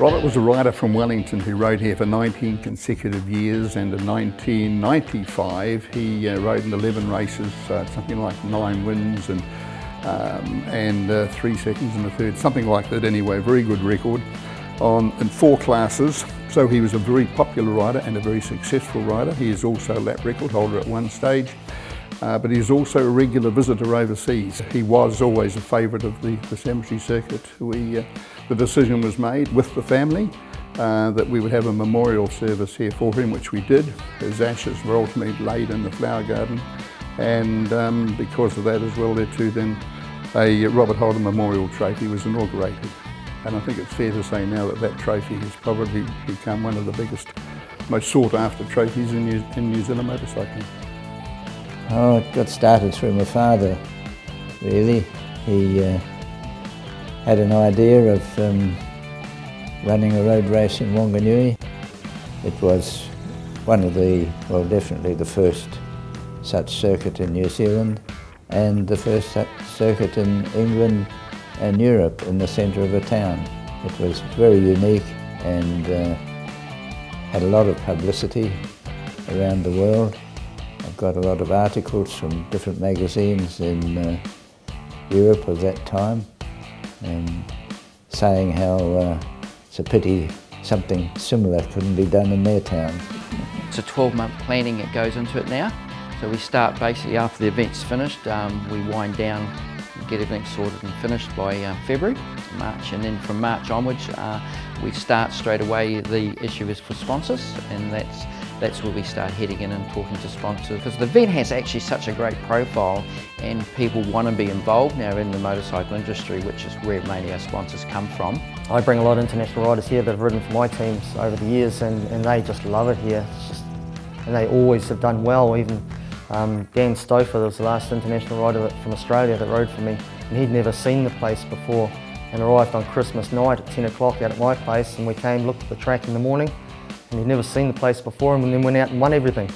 Robert was a rider from Wellington who rode here for 19 consecutive years, and in 1995 he rode in 11 races, something like 9 wins and 3 seconds and a third, something like that anyway, very good record in 4 classes. So he was a very popular rider and a very successful rider. He is also a lap record holder at one stage, but he's also a regular visitor overseas. He was always a favourite of the cemetery circuit. The decision was made with the family that we would have a memorial service here for him, which we did. His ashes were ultimately laid in the flower garden, and because of that as well, there too then a Robert Holden Memorial Trophy was inaugurated. And I think it's fair to say now that that trophy has probably become one of the biggest, most sought after trophies in New Zealand motorcycling. Oh, it got started through my father, really. He had an idea of running a road race in Whanganui. It was one of well, definitely the first such circuit in New Zealand, and the first such circuit in England and Europe in the centre of a town. It was very unique and had a lot of publicity around the world. I've got a lot of articles from different magazines in Europe of that time, saying how it's a pity something similar couldn't be done in their town. It's a 12-month planning that goes into it now. So we start basically after the event's finished, we wind down, get everything sorted and finished by February, March, and then from March onwards we start straight away. The issue is for sponsors, and that's where we start heading in and talking to sponsors, because the event has actually such a great profile and people want to be involved now in the motorcycle industry, which is where mainly our sponsors come from. I bring a lot of international riders here that have ridden for my teams over the years, and they just love it here. And they always have done well. Even Dan Stouffer was the last international rider from Australia that rode for me, and he'd never seen the place before and arrived on Christmas night at 10 o'clock out at my place, and we came, looked at the track in the morning, and he'd never seen the place before, and then went out and won everything.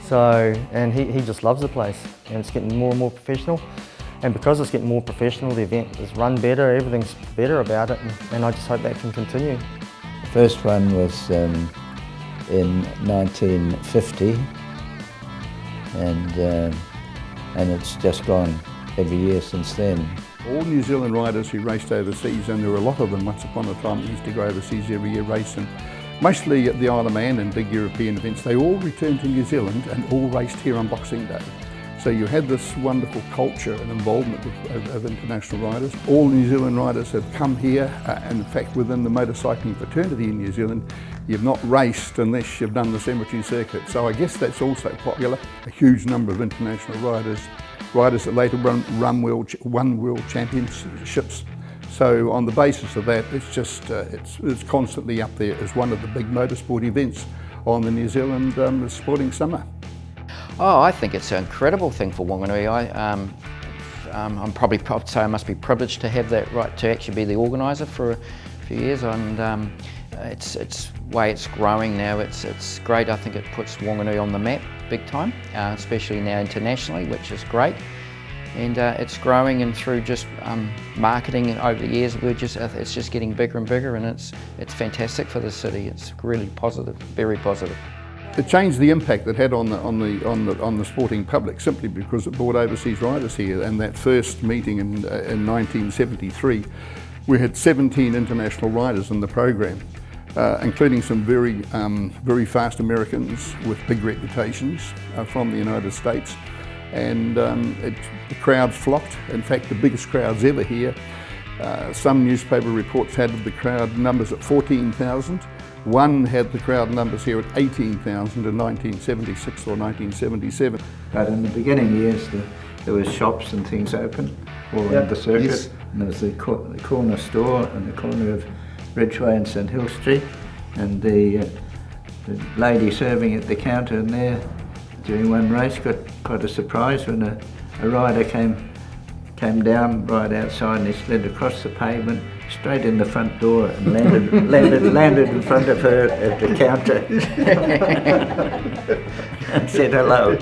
So, and he just loves the place, and it's getting more and more professional. And because it's getting more professional, the event is run better, everything's better about it, and I just hope that can continue. The first one was in 1950, and it's just gone every year since then. All New Zealand riders who raced overseas, and there were a lot of them once upon a time that used to go overseas every year racing, mostly at the Isle of Man and big European events, they all returned to New Zealand and all raced here on Boxing Day. So you had this wonderful culture and involvement of international riders. All New Zealand riders have come here, and in fact within the motorcycling fraternity in New Zealand, you've not raced unless you've done the cemetery circuit. So I guess that's also popular. A huge number of international riders that later won world championships. So on the basis of that, it's just it's constantly up there as one of the big motorsport events on the New Zealand sporting summer. Oh, I think it's an incredible thing for Whanganui. I'm probably, I'd say I must be privileged to have that right to actually be the organiser for a few years, and it's way it's growing now. It's great. I think it puts Whanganui on the map big time, especially now internationally, which is great. And it's growing, and through just marketing over the years, it's just getting bigger and bigger, and it's fantastic for the city. It's really positive, very positive. It changed the impact it had on the sporting public simply because it brought overseas riders here. And that first meeting in 1973, we had 17 international riders in the program, including some very fast Americans with big reputations from the United States. And the crowds flocked. In fact, the biggest crowds ever here. Some newspaper reports had the crowd numbers at 14,000. One had the crowd numbers here at 18,000 in 1976 or 1977. But in the beginning years, there was shops and things open all around the circuit. Yes. And there was the corner store on the corner of Ridgeway and St Hill Street, and the lady serving at the counter in there during one race got quite a surprise when a rider came down right outside, and he slid across the pavement straight in the front door and landed in front of her at the counter and said hello.